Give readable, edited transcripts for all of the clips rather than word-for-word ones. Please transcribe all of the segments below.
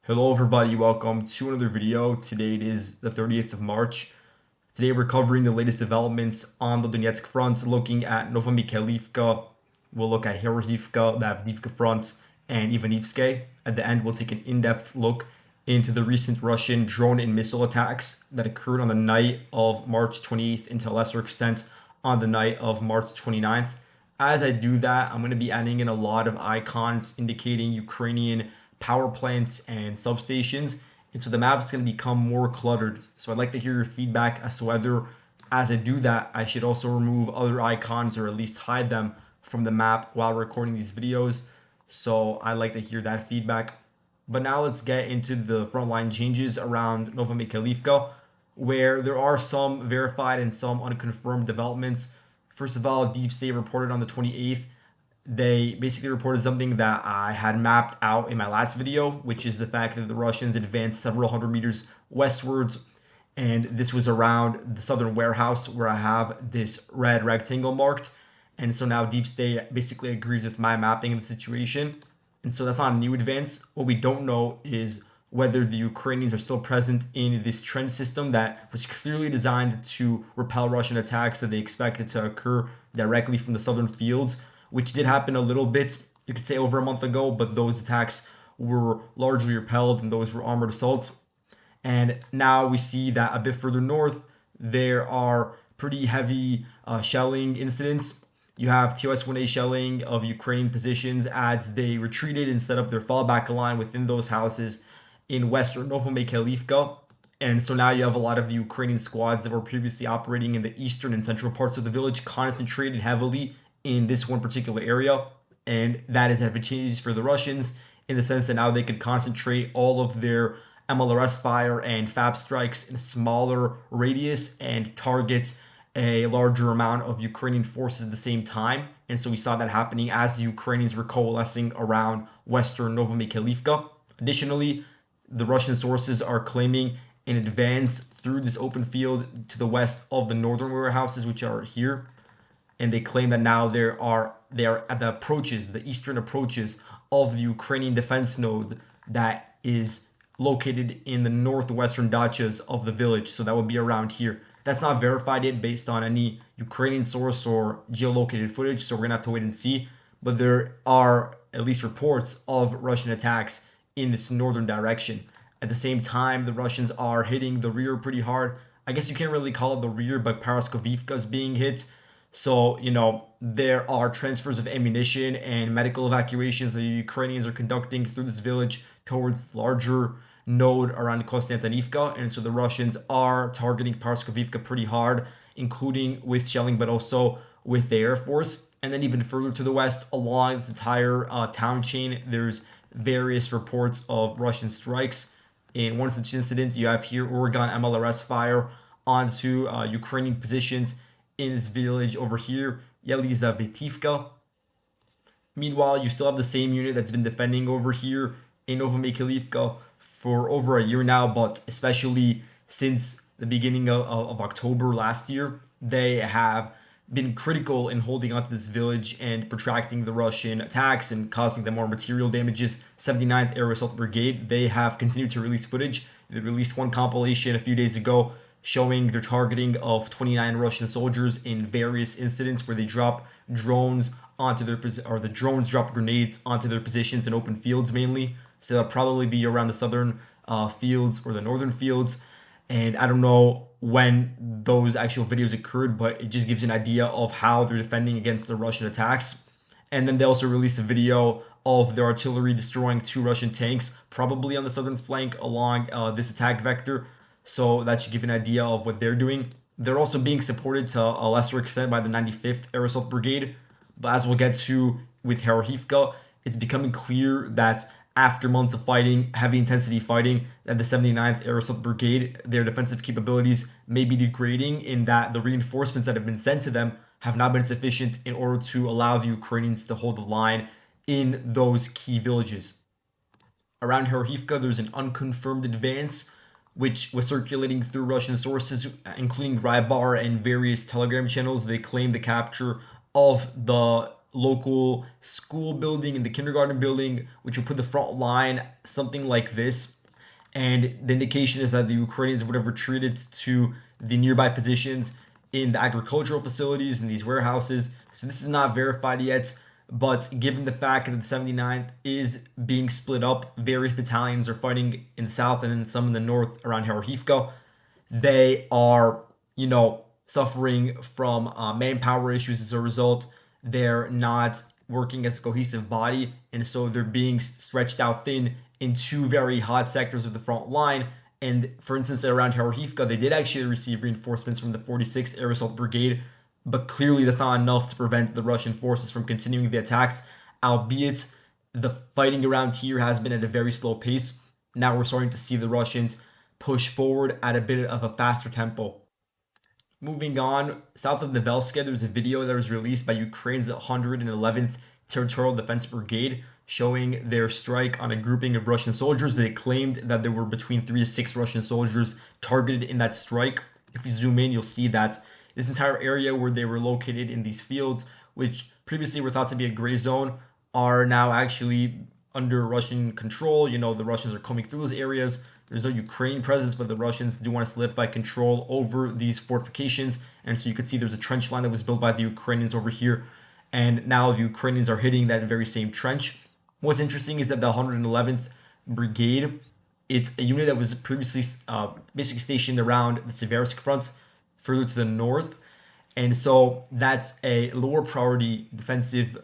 Hello everybody, welcome to another video. Today it is the 30th of March. Today we're covering the latest developments on the Donetsk front, looking at Novomykhailivka. We'll look at Heorhiivka, the Avdiivka front, and Ivanivske. At the end, we'll take an in-depth look into the recent Russian drone and missile attacks that occurred on the night of March 28th and to a lesser extent on the night of March 29th. As I do that, I'm going to be adding in a lot of icons indicating Ukrainian power plants and substations. And so the map is going to become more cluttered. So I'd like to hear your feedback as to whether, as I do that, I should also remove other icons or at least hide them from the map while recording these videos. So I'd like to hear that feedback. But now let's get into the frontline changes around Novomykhailivka, where there are some verified and some unconfirmed developments. First of all, Deep State reported on the 28th. They basically reported something that I had mapped out in my last video, which is the fact that the Russians advanced several hundred meters westwards. And this was around the southern warehouse where I have this red rectangle marked. And so now Deep State basically agrees with my mapping of the situation. And so that's not a new advance. What we don't know is whether the Ukrainians are still present in this trench system that was clearly designed to repel Russian attacks that they expected to occur directly from the southern fields, which did happen a little bit, you could say, over a month ago, but those attacks were largely repelled and those were armored assaults. And now we see that a bit further north, there are pretty heavy shelling incidents. You have TOS-1A shelling of Ukrainian positions as they retreated and set up their fallback line within those houses in western Novomykhailivka. And so now you have a lot of the Ukrainian squads that were previously operating in the eastern and central parts of the village concentrated heavily in this one particular area. And that is advantageous for the Russians in the sense that now they could concentrate all of their MLRS fire and FAB strikes in a smaller radius and target a larger amount of Ukrainian forces at the same time. And so we saw that happening as the Ukrainians were coalescing around western Novomykhailivka. Additionally, the Russian sources are claiming an advance through this open field to the west of the northern warehouses, which are here. And they claim that now they are at the approaches, the eastern approaches of the Ukrainian defense node that is located in the northwestern dachas of the village. So that would be around here. That's not verified yet based on any Ukrainian source or geolocated footage, so we're gonna have to wait and see. But there are at least reports of Russian attacks in this northern direction. At the same time, the Russians are hitting the rear pretty hard. I guess you can't really call it the rear, but Pervomaiske is being hit. So, there are transfers of ammunition and medical evacuations that the Ukrainians are conducting through this village towards larger node around Konstantinivka. And so the Russians are targeting Pervomaiske pretty hard, including with shelling, but also with the Air Force. And then even further to the west, along this entire town chain, there's various reports of Russian strikes. In one such incident, you have here Oregon MLRS fire onto Ukrainian positions in this village over here, Yelizavetivka. Meanwhile, you still have the same unit that's been defending over here in Novomykhailivka for over a year now, but especially since the beginning of October last year, they have been critical in holding onto this village and protracting the Russian attacks and causing them more material damages. 79th Air Assault Brigade, they have continued to release footage. They released one compilation a few days ago showing their targeting of 29 Russian soldiers in various incidents where they drop drones onto their or the drones drop grenades onto their positions in open fields mainly. So they'll probably be around the southern fields or the northern fields. And I don't know when those actual videos occurred, but it just gives you an idea of how they're defending against the Russian attacks. And then they also released a video of their artillery destroying 2 Russian tanks, probably on the southern flank along this attack vector. So that should give you an idea of what they're doing. They're also being supported to a lesser extent by the 95th Air Assault Brigade. But as we'll get to with Heorhiivka, it's becoming clear that after months of fighting, heavy intensity fighting, that the 79th Air Assault Brigade, their defensive capabilities may be degrading in that the reinforcements that have been sent to them have not been sufficient in order to allow the Ukrainians to hold the line in those key villages. Around Heorhiivka, there's an unconfirmed advance which was circulating through Russian sources, including Rybar and various Telegram channels. They claim the capture of the local school building and the kindergarten building, which would put the front line something like this. And the indication is that the Ukrainians would have retreated to the nearby positions in the agricultural facilities and these warehouses. So this is not verified yet, but given the fact that the 79th is being split up, various battalions are fighting in the south and then some in the north around Heorhiivka. They are, suffering from manpower issues as a result. They're not working as a cohesive body, and so they're being stretched out thin in two very hot sectors of the front line. And for instance, around Heorhiivka, they did actually receive reinforcements from the 46th Air Assault Brigade, but clearly that's not enough to prevent the Russian forces from continuing the attacks, albeit the fighting around here has been at a very slow pace. Now we're starting to see the Russians push forward at a bit of a faster tempo. Moving on, south of Novelske, there's a video that was released by Ukraine's 111th Territorial Defense Brigade showing their strike on a grouping of Russian soldiers. They claimed that there were between 3 to 6 Russian soldiers targeted in that strike. If we zoom in, you'll see that this entire area where they were located in these fields, which previously were thought to be a gray zone, are now actually under Russian control. The Russians are combing through those areas. There's no Ukrainian presence, but the Russians do want to solidify control over these fortifications. And so you can see there's a trench line that was built by the Ukrainians over here. And now the Ukrainians are hitting that very same trench. What's interesting is that the 111th Brigade, it's a unit that was previously basically stationed around the Seversk front, further to the north. And so that's a lower priority defensive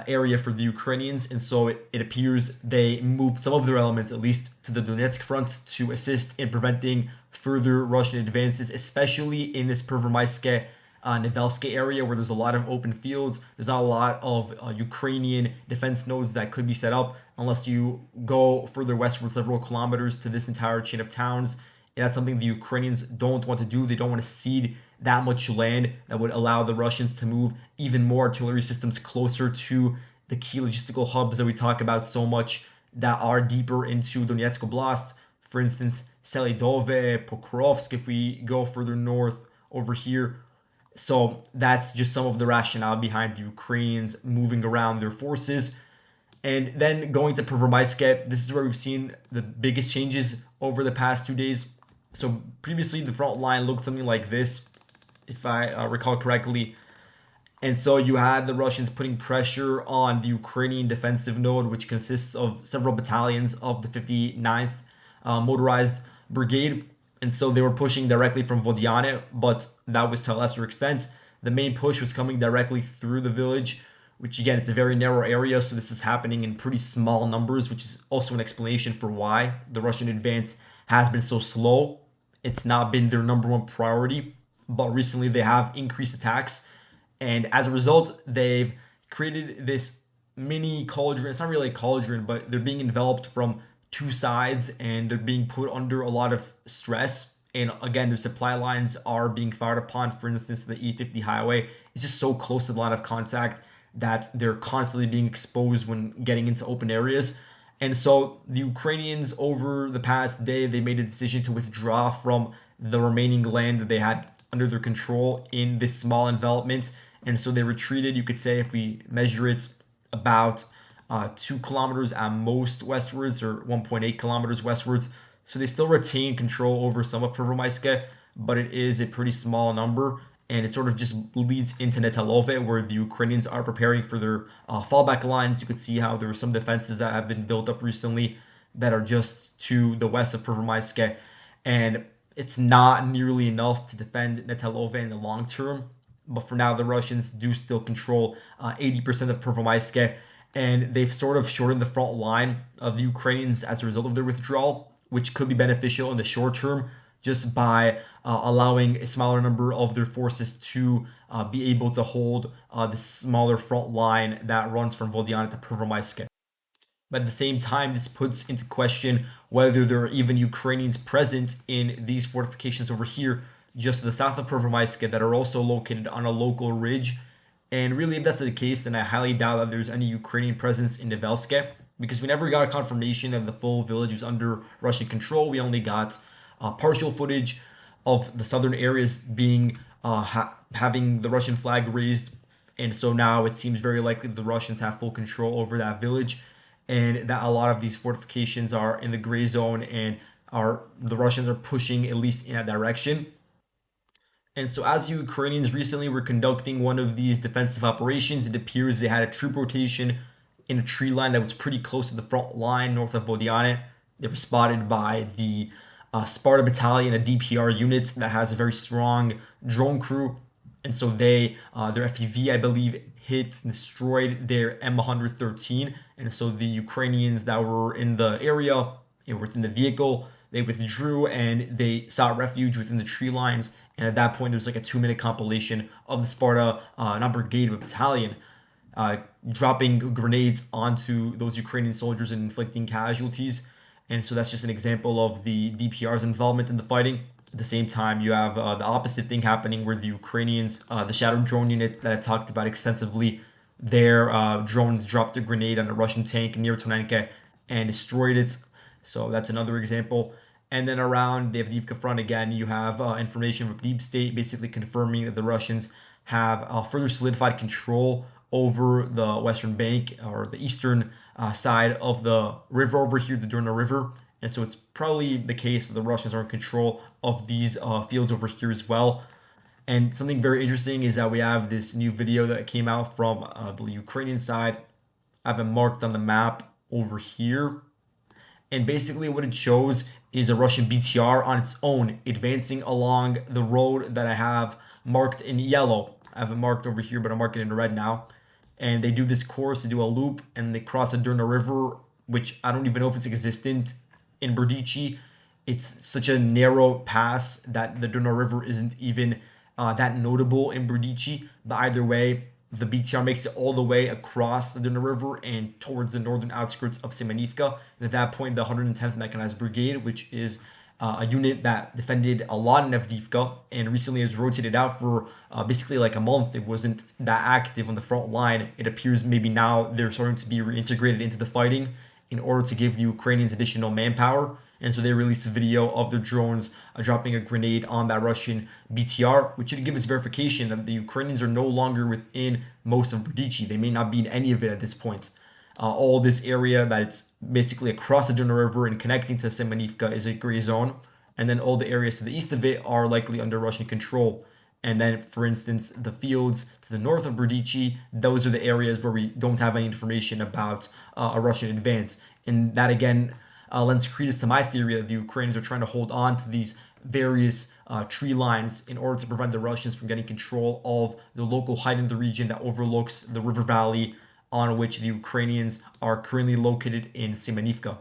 area for the Ukrainians. And so it appears they moved some of their elements, at least, to the Donetsk front to assist in preventing further Russian advances, especially in this Pervomaiske Novelske area where there's a lot of open fields. There's not a lot of Ukrainian defense nodes that could be set up unless you go further westward several kilometers to this entire chain of towns. And that's something the Ukrainians don't want to do. They don't want to cede that much land that would allow the Russians to move even more artillery systems closer to the key logistical hubs that we talk about so much that are deeper into Donetsk Oblast. For instance, Selidove, Pokrovsk, if we go further north over here. So that's just some of the rationale behind the Ukrainians moving around their forces. And then going to Pervomaiske, this is where we've seen the biggest changes over the past 2 days. So previously the front line looked something like this, if I recall correctly. And so you had the Russians putting pressure on the Ukrainian defensive node, which consists of several battalions of the 59th Motorized Brigade. And so they were pushing directly from Vodiane, but that was to a lesser extent. The main push was coming directly through the village, which again, it's a very narrow area. So this is happening in pretty small numbers, which is also an explanation for why the Russian advance has been so slow. It's not been their number one priority, but recently they have increased attacks. And as a result, they've created this mini cauldron. It's not really a cauldron, but they're being enveloped from two sides and they're being put under a lot of stress. And again, their supply lines are being fired upon. For instance, the E50 highway is just so close to the line of contact that they're constantly being exposed when getting into open areas. And so the Ukrainians, over the past day, they made a decision to withdraw from the remaining land that they had under their control in this small envelopment. And so they retreated, you could say, if we measure it, about 2 kilometers at most westwards, or 1.8 kilometers westwards. So they still retain control over some of Pervomaiske, but it is a pretty small number. And it sort of just leads into Netalove, where the Ukrainians are preparing for their fallback lines. You could see how there are some defenses that have been built up recently that are just to the west of Pervomaiske. And it's not nearly enough to defend Netalove in the long term. But for now, the Russians do still control 80% of Pervomaiske. And they've sort of shortened the front line of the Ukrainians as a result of their withdrawal, which could be beneficial in the short term, just by allowing a smaller number of their forces to be able to hold the smaller front line that runs from Vodiane to Pervomaiske. But at the same time, this puts into question whether there are even Ukrainians present in these fortifications over here, just to the south of Pervomaiske, that are also located on a local ridge. And really, if that's the case, then I highly doubt that there's any Ukrainian presence in Novelske, because we never got a confirmation that the full village was under Russian control. We only got partial footage of the southern areas being having the Russian flag raised, And so now it seems very likely the Russians have full control over that village, and that a lot of these fortifications are in the gray zone, and are the Russians are pushing at least in that direction. And so, as Ukrainians recently were conducting one of these defensive operations, it appears they had a troop rotation in a tree line that was pretty close to the front line north of Vodiane. They were spotted by the Sparta Battalion, a DPR unit that has a very strong drone crew. And so their FPV, I believe, hit, destroyed their M113. And so the Ukrainians that were in the area, within the vehicle, they withdrew and they sought refuge within the tree lines. And at that point, there was like a 2-minute compilation of the Sparta, not brigade, but battalion, dropping grenades onto those Ukrainian soldiers and inflicting casualties. And so that's just an example of the DPR's involvement in the fighting. At the same time, you have the opposite thing happening where the Ukrainians, the Shadow drone unit that I've talked about extensively, their drones dropped a grenade on a Russian tank near Tonenka and destroyed it. So that's another example. And then around the Avdiivka front, again, you have information from Deep State basically confirming that the Russians have further solidified control over the western bank, or the eastern side of the river over here, the Durna River. And so it's probably the case that the Russians are in control of these fields over here as well. And something very interesting is that we have this new video that came out from the Ukrainian side. I've been marked on the map over here. And basically what it shows is a Russian BTR on its own advancing along the road that I have marked in yellow. I have it marked over here, but I'm marking it in red now. And they do this course, they do a loop, and they cross the Durna River, which I don't even know if it's existent in Berdichi. It's such a narrow pass that the Durna River isn't even that notable in Berdichi. But either way, the BTR makes it all the way across the Durna River and towards the northern outskirts of Semenivka. And at that point, the 110th Mechanized Brigade, which is a unit that defended a lot in Avdiivka and recently has rotated out for basically like a month. It wasn't that active on the front line. It appears maybe now they're starting to be reintegrated into the fighting in order to give the Ukrainians additional manpower. And so they released a video of their drones dropping a grenade on that Russian BTR, which should give us verification that the Ukrainians are no longer within most of Berdichi. They may not be in any of it at this point. All this area that it's basically across the Durna River and connecting to Semenivka is a gray zone. And then all the areas to the east of it are likely under Russian control. And then, for instance, the fields to the north of Berdichi, those are the areas where we don't have any information about a Russian advance. And that, again, lends credence to my theory that the Ukrainians are trying to hold on to these various tree lines in order to prevent the Russians from getting control of the local height in the region that overlooks the river valley on which the Ukrainians are currently located in Semenivka.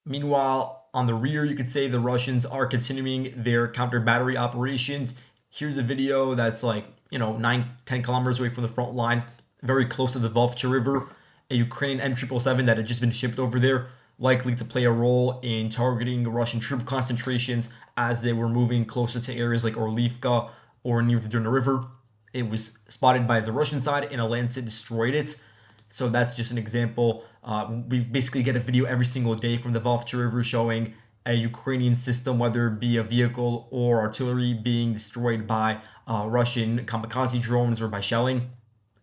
Meanwhile, on the rear, you could say the Russians are continuing their counter battery operations. Here's a video that's like, 9-10 kilometers away from the front line, very close to the Volkhcha River. A Ukrainian M777 that had just been shipped over there, likely to play a role in targeting Russian troop concentrations as they were moving closer to areas like Heorhiivka or near the Durna River. It was spotted by the Russian side and a Lancet destroyed it. So that's just an example. We basically get a video every single day from the Volkhcha River showing a Ukrainian system, whether it be a vehicle or artillery, being destroyed by Russian kamikaze drones or by shelling.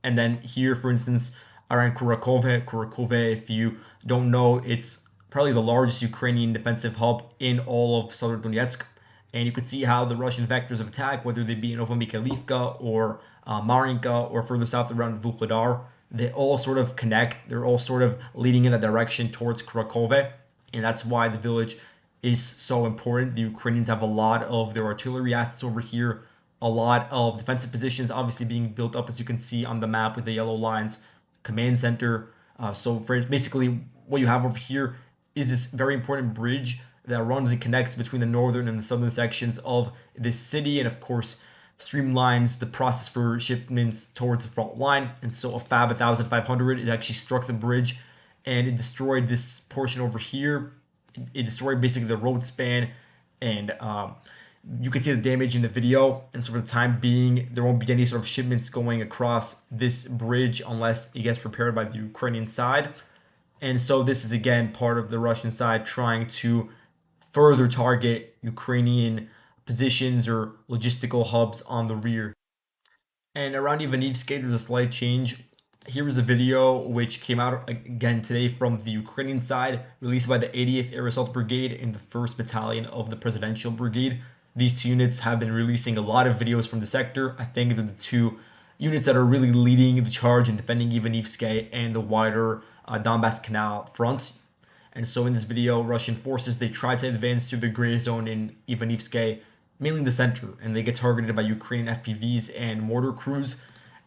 And then here, for instance, around Kurakove, if you don't know, it's probably the largest Ukrainian defensive hub in all of southern Donetsk. And you could see how the Russian vectors of attack, whether they be in Novomykhailivka or Marinka or further south around Vuhledar, they all sort of connect. They're all sort of leading in a direction towards Kurakove. And that's why the village is so important. The Ukrainians have a lot of their artillery assets over here, a lot of defensive positions obviously being built up, as you can see on the map with the yellow lines, command center. So basically what you have over here is this very important bridge that runs and connects between the northern and the southern sections of this city, and of course streamlines the process for shipments towards the front line. And so a FAB 1500, it actually struck the bridge and it destroyed this portion over here. It destroyed basically the road span, and you can see the damage in the video. And so for the time being, there won't be any sort of shipments going across this bridge unless it gets repaired by the Ukrainian side. And so this is again part of the Russian side trying to further target Ukrainian positions or logistical hubs on the rear. And around Ivanivske, there's a slight change. Here is a video which came out again today from the Ukrainian side, released by the 80th Air Assault Brigade and the 1st Battalion of the Presidential Brigade. These two units have been releasing a lot of videos from the sector. I think they're the two units that are really leading the charge in defending Ivanivske and the wider Donbass Canal front. And so in this video, Russian forces, they try to advance through the gray zone in Ivanivske, mainly in the center, and they get targeted by Ukrainian FPVs and mortar crews.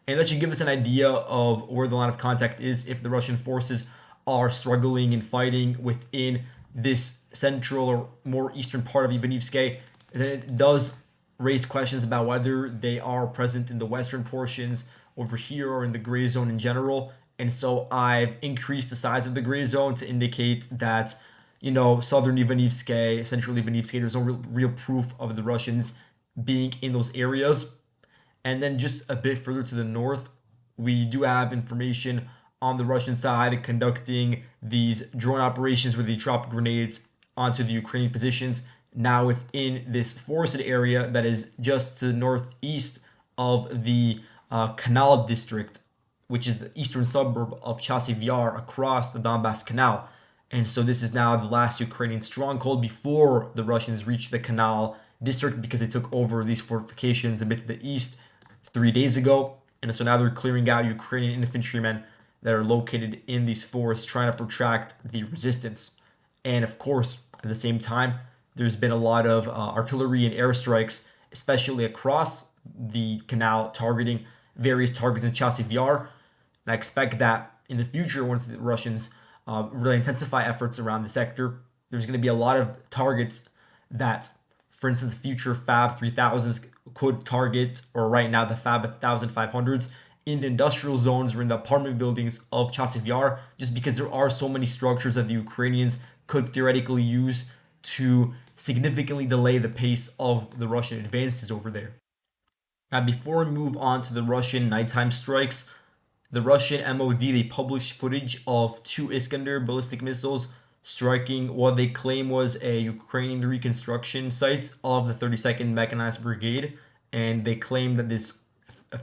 And that should give us an idea of where the line of contact is if the Russian forces are struggling and fighting within this central or more eastern part of Ivanivske. Then it does raise questions about whether they are present in the western portions over here or in the gray zone in general. And so I've increased the size of the gray zone to indicate that, southern Ivanivske, central Ivanivske, there's no real proof of the Russians being in those areas. And then just a bit further to the north, we do have information on the Russian side conducting these drone operations where they drop grenades onto the Ukrainian positions, now within this forested area that is just to the northeast of the Canal district, which is the eastern suburb of Chasiv Yar across the Donbass Canal. And so this is now the last Ukrainian stronghold before the Russians reached the Canal district, because they took over these fortifications a bit to the east 3 days ago. And so now they're clearing out Ukrainian infantrymen that are located in these forests, trying to protract the resistance. And of course, at the same time, there's been a lot of artillery and airstrikes, especially across the canal, targeting various targets in Chasiv Yar. And I expect that in the future, once the Russians really intensify efforts around the sector, there's going to be a lot of targets that, for instance, future Fab 3000s could target, or right now the Fab 1500s, in the industrial zones or in the apartment buildings of Chasiv Yar, just because there are so many structures that the Ukrainians could theoretically use to significantly delay the pace of the Russian advances over there. Now, before we move on to the Russian nighttime strikes, the Russian MOD, they published footage of 2 Iskander ballistic missiles striking what they claim was a Ukrainian reconstruction site of the 32nd Mechanized Brigade. And they claim that this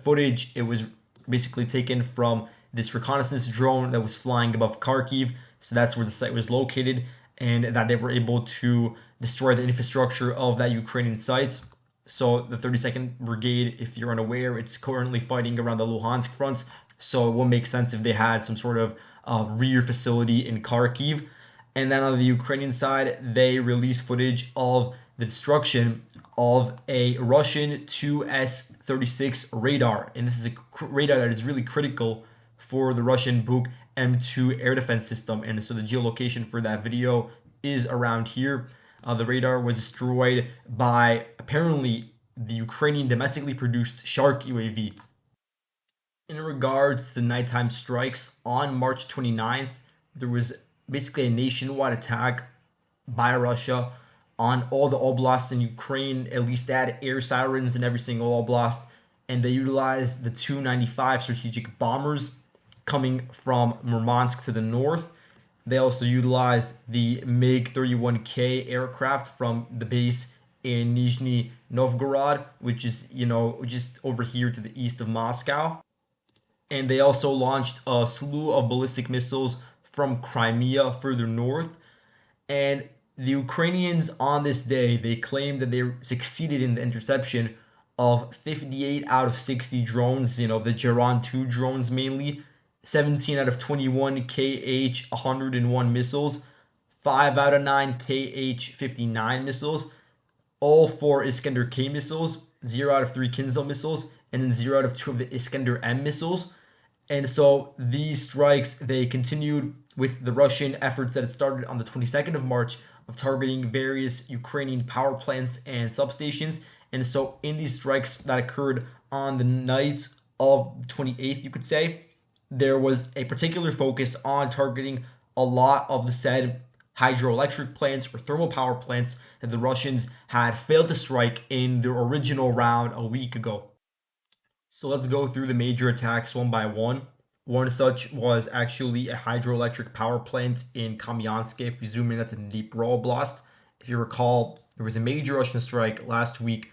footage, it was basically taken from this reconnaissance drone that was flying above Kharkiv. So that's where the site was located, and that they were able to destroy the infrastructure of that Ukrainian site. So the 32nd Brigade, if you're unaware, it's currently fighting around the Luhansk front. So it would make sense if they had some sort of rear facility in Kharkiv. And then on the Ukrainian side, they released footage of the destruction of a Russian 2S-36 radar. And this is a radar that is really critical for the Russian Buk M2 air defense system. And so the geolocation for that video is around here. The radar was destroyed by, apparently, the Ukrainian domestically produced Shark UAV. In regards to the nighttime strikes, on March 29th, there was basically a nationwide attack by Russia on all the oblasts in Ukraine. At least they had air sirens in every single oblast, and they utilized the Tu-95 strategic bombers coming from Murmansk to the north. They also utilized the MiG-31K aircraft from the base in Nizhny Novgorod, which is, just over here to the east of Moscow. And they also launched a slew of ballistic missiles from Crimea further north. And the Ukrainians on this day, they claimed that they succeeded in the interception of 58 out of 60 drones, the Geron 2 drones mainly, 17 out of 21 KH-101 missiles, 5 out of 9 KH-59 missiles, all 4 Iskander K missiles, 0 out of 3 Kinzel missiles, and then 0 out of 2 of the Iskander M missiles. And so these strikes, they continued with the Russian efforts that had started on the 22nd of March of targeting various Ukrainian power plants and substations. And so in these strikes that occurred on the night of the 28th, you could say, there was a particular focus on targeting a lot of the said hydroelectric plants or thermal power plants that the Russians had failed to strike in their original round a week ago. So let's go through the major attacks one by one. One such was actually a hydroelectric power plant in Kamyansk. If you zoom in, that's in Dnipro Oblast. If you recall, there was a major Russian strike last week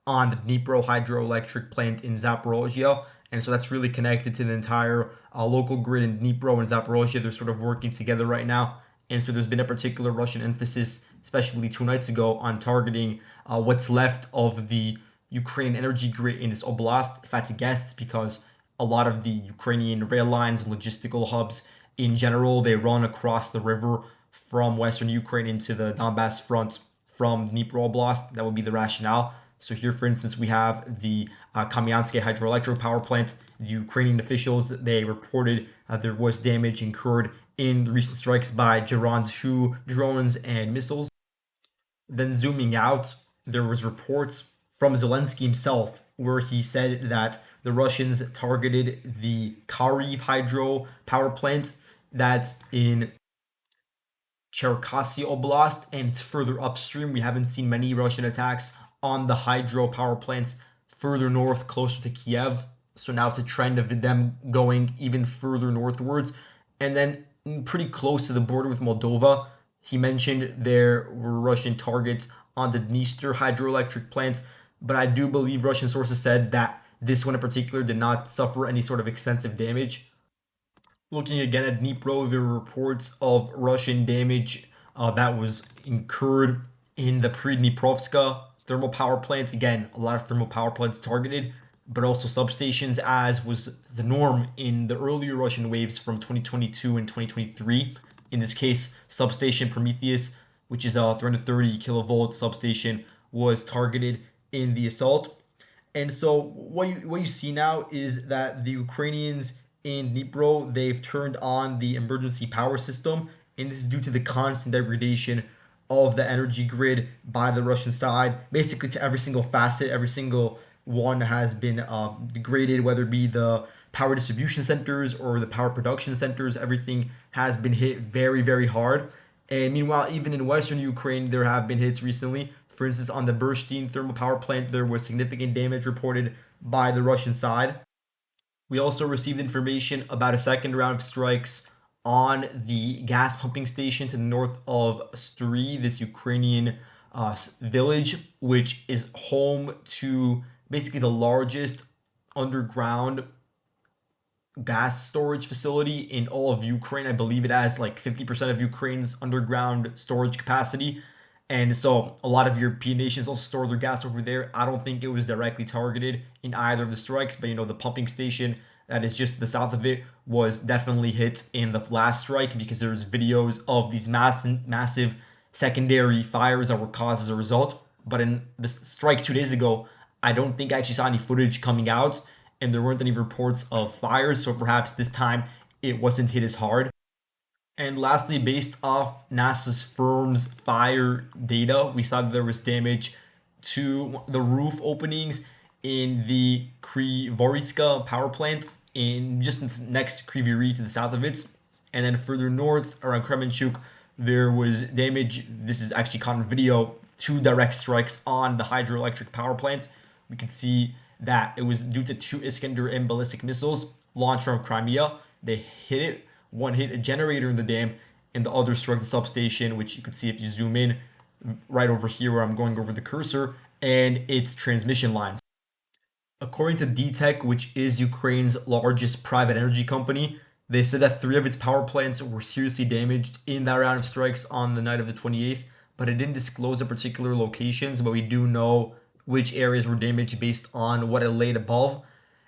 on the Dnipro hydroelectric plant in Zaporozhye. And so that's really connected to the entire local grid in Dnipro and Zaporozhye. They're sort of working together right now. And so there's been a particular Russian emphasis, especially 2 nights ago, on targeting what's left of the Ukrainian energy grid in this oblast. If I had to guess, it's because a lot of the Ukrainian rail lines and logistical hubs in general, they run across the river from Western Ukraine into the Donbass front from Dnipro Oblast. That would be the rationale. So here, for instance, we have the Kamyanske hydroelectric power plant. The Ukrainian officials, they reported there was damage incurred in the recent strikes by Geron-2 drones and missiles. Then zooming out, there was reports from Zelensky himself where he said that the Russians targeted the Kharkiv hydro power plant that's in Cherkasy Oblast, and it's further upstream. We haven't seen many Russian attacks on the hydro power plants further north, closer to Kiev. So now it's a trend of them going even further northwards. And then pretty close to the border with Moldova, he mentioned there were Russian targets on the Dniester hydroelectric plants. But I do believe Russian sources said that this one in particular did not suffer any sort of extensive damage. Looking again at Dnipro, there were reports of Russian damage that was incurred in the Pridniprovska thermal power plants. Again, a lot of thermal power plants targeted, but also substations, as was the norm in the earlier Russian waves from 2022 and 2023. In this case, substation Prometheus, which is a 330 kilovolt substation, was targeted in the assault. And so what you see now is that the Ukrainians in Dnipro, they've turned on the emergency power system, and this is due to the constant degradation of the energy grid by the Russian side. Basically, to every single facet, every single one has been degraded, whether it be the power distribution centers or the power production centers. Everything has been hit very, very hard. And meanwhile, even in Western Ukraine, there have been hits recently. For instance, on the Burstin thermal power plant, there was significant damage reported by the Russian side. We also received information about a second round of strikes on the gas pumping station to the north of Stry, this Ukrainian village, which is home to basically the largest underground gas storage facility in all of Ukraine. I believe it has like 50% of Ukraine's underground storage capacity. And so a lot of European nations also store their gas over there. I don't think it was directly targeted in either of the strikes, but the pumping station that is just to the south of it was definitely hit in the last strike, because there's videos of these massive secondary fires that were caused as a result. But in the strike 2 days ago, I don't think I actually saw any footage coming out, and there weren't any reports of fires, so perhaps this time it wasn't hit as hard. And lastly, based off NASA's firm's fire data, we saw that there was damage to the roof openings in the Krivoriska power plant, in just next Kriviri to the south of it. And then further north around Kremenchuk, there was damage. This is actually caught in video, 2 direct strikes on the hydroelectric power plants. We can see that it was due to 2 Iskander-M ballistic missiles launched from Crimea. They hit it. One hit a generator in the dam, and the other struck the substation, which you can see if you zoom in right over here where I'm going over the cursor, and its transmission lines. According to DTEK, which is Ukraine's largest private energy company, they said that 3 of its power plants were seriously damaged in that round of strikes on the night of the 28th, but it didn't disclose the particular locations, but we do know which areas were damaged based on what it laid above.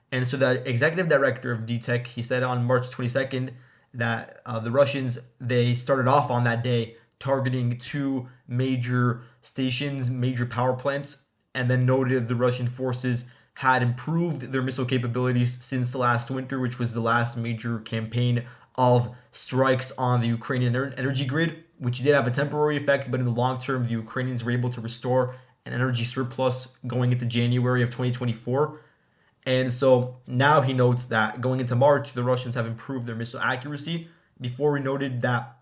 And so the executive director of DTEK, he said on March 22nd that the Russians, they started off on that day targeting 2 major stations, major power plants, and then noted the Russian forces had improved their missile capabilities since the last winter, which was the last major campaign of strikes on the Ukrainian energy grid, which did have a temporary effect, but in the long term, the Ukrainians were able to restore an energy surplus going into January of 2024. And so now he notes that going into March, the Russians have improved their missile accuracy. Before, we noted that,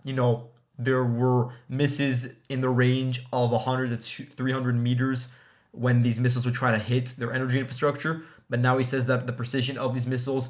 there were misses in the range of 100 to 300 meters when these missiles would try to hit their energy infrastructure. But now he says that the precision of these missiles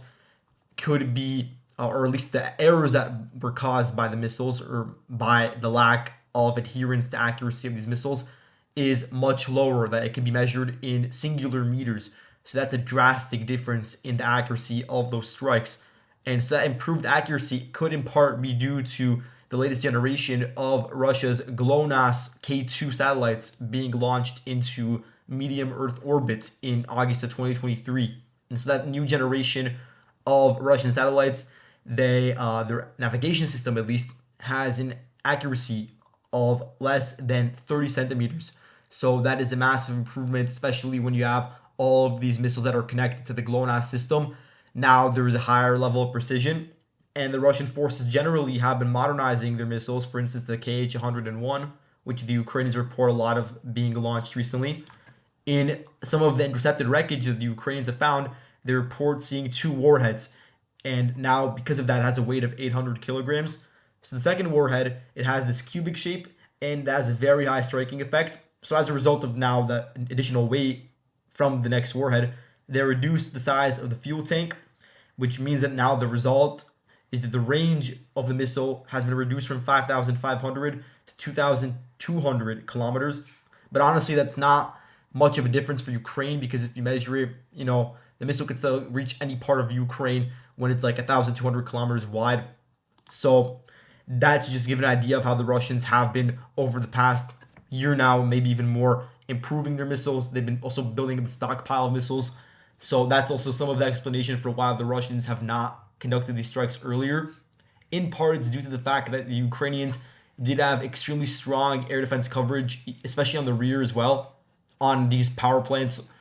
could be, or at least the errors that were caused by the missiles or by the lack of adherence to accuracy of these missiles, is much lower, that it can be measured in singular meters. So that's a drastic difference in the accuracy of those strikes. And so that improved accuracy could in part be due to the latest generation of Russia's GLONASS K2 satellites being launched into medium Earth orbit in August of 2023. And so that new generation of Russian satellites, their navigation system at least has an accuracy of less than 30 centimeters. So that is a massive improvement, especially when you have all of these missiles that are connected to the GLONASS system. Now there is a higher level of precision, and the Russian forces generally have been modernizing their missiles. For instance, the KH-101, which the Ukrainians report a lot of being launched recently. In some of the intercepted wreckage that the Ukrainians have found, they report seeing 2 warheads, and now because of that, it has a weight of 800 kilograms. So the second warhead, it has this cubic shape and it has a very high striking effect. So as a result of now the additional weight from the next warhead, they reduced the size of the fuel tank, which means that now the result is that the range of the missile has been reduced from 5,500 to 2,200 kilometers. But honestly, that's not much of a difference for Ukraine, because if you measure it, the missile could still reach any part of Ukraine when it's like 1,200 kilometers wide. So that's just give an idea of how the Russians have been over the past year now, maybe even more, improving their missiles. They've been also building up a stockpile of missiles. So that's also some of the explanation for why the Russians have not conducted these strikes earlier. In part, it's due to the fact that the Ukrainians did have extremely strong air defense coverage, especially on the rear as well, on these power plants.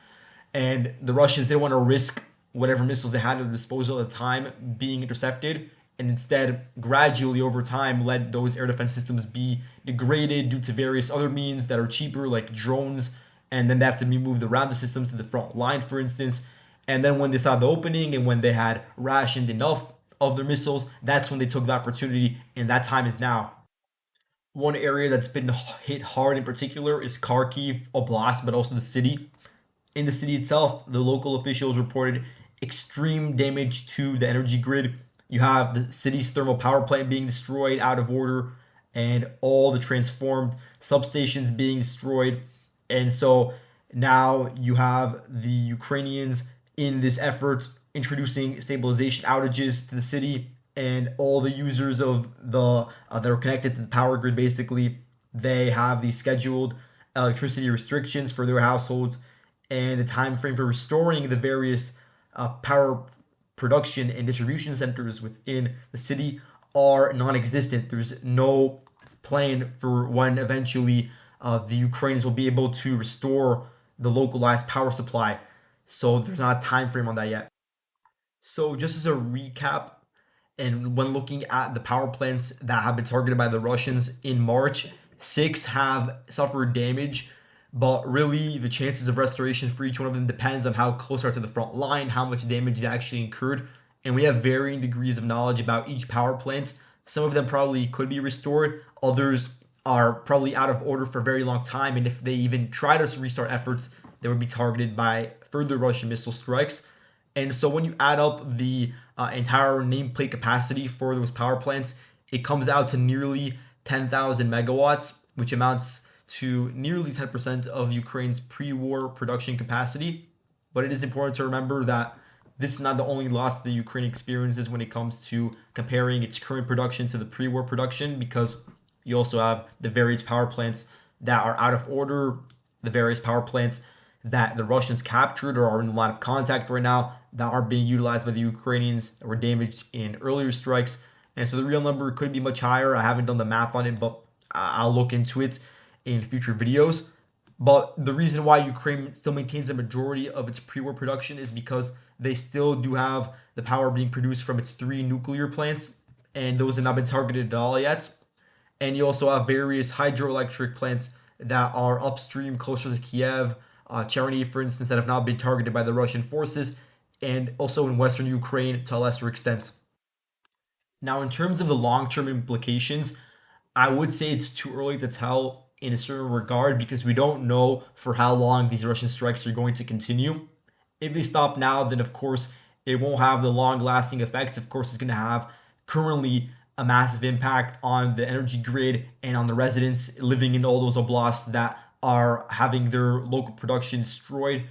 And the Russians didn't want to risk whatever missiles they had at their disposal at the time being intercepted, and instead gradually over time let those air defense systems be degraded due to various other means that are cheaper, like drones, and then they have to be moved around the systems to the front line, for instance. And then when they saw the opening and when they had rationed enough of their missiles, that's when they took the opportunity, and that time is now. One area that's been hit hard in particular is Kharkiv Oblast, but also the city. In the city itself, the local officials reported extreme damage to the energy grid. You have the city's thermal power plant being destroyed out of order, and all the transformed substations being destroyed. And so now you have the Ukrainians in this effort introducing stabilization outages to the city, and all the users of the that are connected to the power grid, basically, they have these scheduled electricity restrictions for their households, and the time frame for restoring the various power production and distribution centers within the city are non-existent. There's no plan for when eventually the Ukrainians will be able to restore the localized power supply. So there's not a time frame on that yet. So just as a recap, and when looking at the power plants that have been targeted by the Russians in March, 6 have suffered damage, but really the chances of restoration for each one of them depends on how close they are to the front line, how much damage they actually incurred. And we have varying degrees of knowledge about each power plant. Some of them probably could be restored, others are probably out of order for a very long time, and if they even try to restart efforts, they would be targeted by further Russian missile strikes. And so when you add up the entire nameplate capacity for those power plants, it comes out to nearly 10,000 megawatts, which amounts to nearly 10% of Ukraine's pre-war production capacity. But it is important to remember that this is not the only loss the Ukraine experiences when it comes to comparing its current production to the pre-war production, because you also have the various power plants that are out of order, the various power plants that the Russians captured or are in a line of contact right now that are being utilized by the Ukrainians that were damaged in earlier strikes. And so the real number could be much higher. I haven't done the math on it, but I'll look into it in future videos. But the reason why Ukraine still maintains a majority of its pre-war production is because they still do have the power being produced from its 3 nuclear plants, and those have not been targeted at all yet. And you also have various hydroelectric plants that are upstream closer to Kiev, Chernihiv, for instance, that have not been targeted by the Russian forces, and also in western Ukraine to a lesser extent. Now, in terms of the long-term implications, I would say it's too early to tell in a certain regard, because we don't know for how long these Russian strikes are going to continue. If they stop now, then of course it won't have the long-lasting effects. Of course, it's going to have currently a massive impact on the energy grid and on the residents living in all those oblasts that are having their local production destroyed.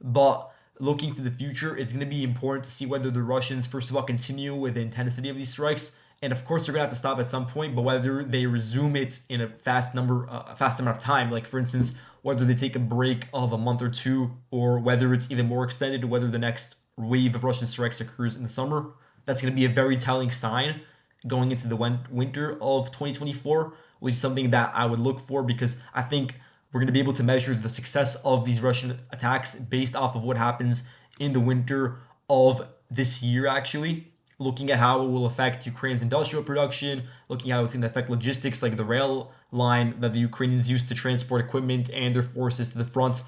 But looking to the future, it's going to be important to see whether the Russians, first of all, continue with the intensity of these strikes. And of course, they're going to have to stop at some point, but whether they resume it in a fast amount of time, like for instance, whether they take a break of a month or two, or whether it's even more extended, whether the next wave of Russian strikes occurs in the summer, that's going to be a very telling sign going into the winter of 2024, which is something that I would look for because I think we're going to be able to measure the success of these Russian attacks based off of what happens in the winter of this year, actually. Looking at how it will affect Ukraine's industrial production, looking at how it's going to affect logistics like the rail line that the Ukrainians use to transport equipment and their forces to the front.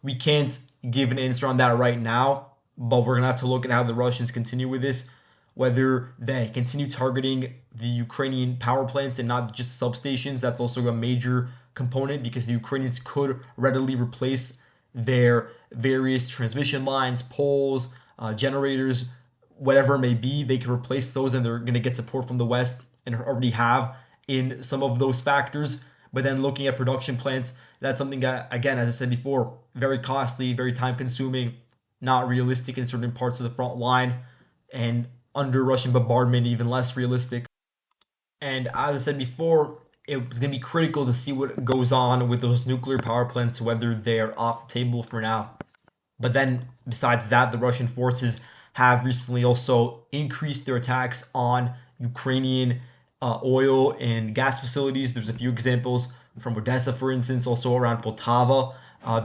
We can't give an answer on that right now, but we're going to have to look at how the Russians continue with this, whether they continue targeting the Ukrainian power plants and not just substations. That's also a major component because the Ukrainians could readily replace their various transmission lines, poles, generators, whatever it may be. They can replace those and they're going to get support from the West and already have in some of those factors. But then looking at production plants, that's something that, again, as I said before, very costly, very time consuming, not realistic in certain parts of the front line, and under Russian bombardment, even less realistic. And as I said before, it was going to be critical to see what goes on with those nuclear power plants, whether they're off the table for now. But then, besides that, the Russian forces have recently also increased their attacks on Ukrainian oil and gas facilities. There's a few examples from Odessa, for instance, also around Poltava.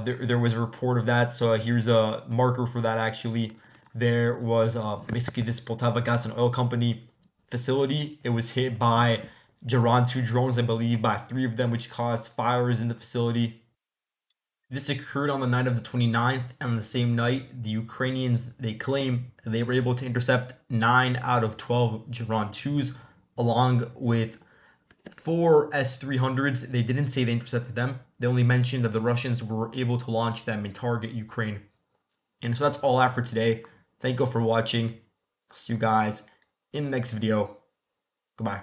There was a report of that. So here's a marker for that, actually. There was basically this Poltava gas and oil company facility. It was hit by Geron 2 drones, I believe, by 3 of them, which caused fires in the facility. This occurred on the night of the 29th, and on the same night, the Ukrainians, they claim they were able to intercept 9 out of 12 Geron 2s, along with 4 S-300s. They didn't say they intercepted them. They only mentioned that the Russians were able to launch them and target Ukraine. And so that's all I have for today. Thank you for watching. See you guys in the next video. Goodbye.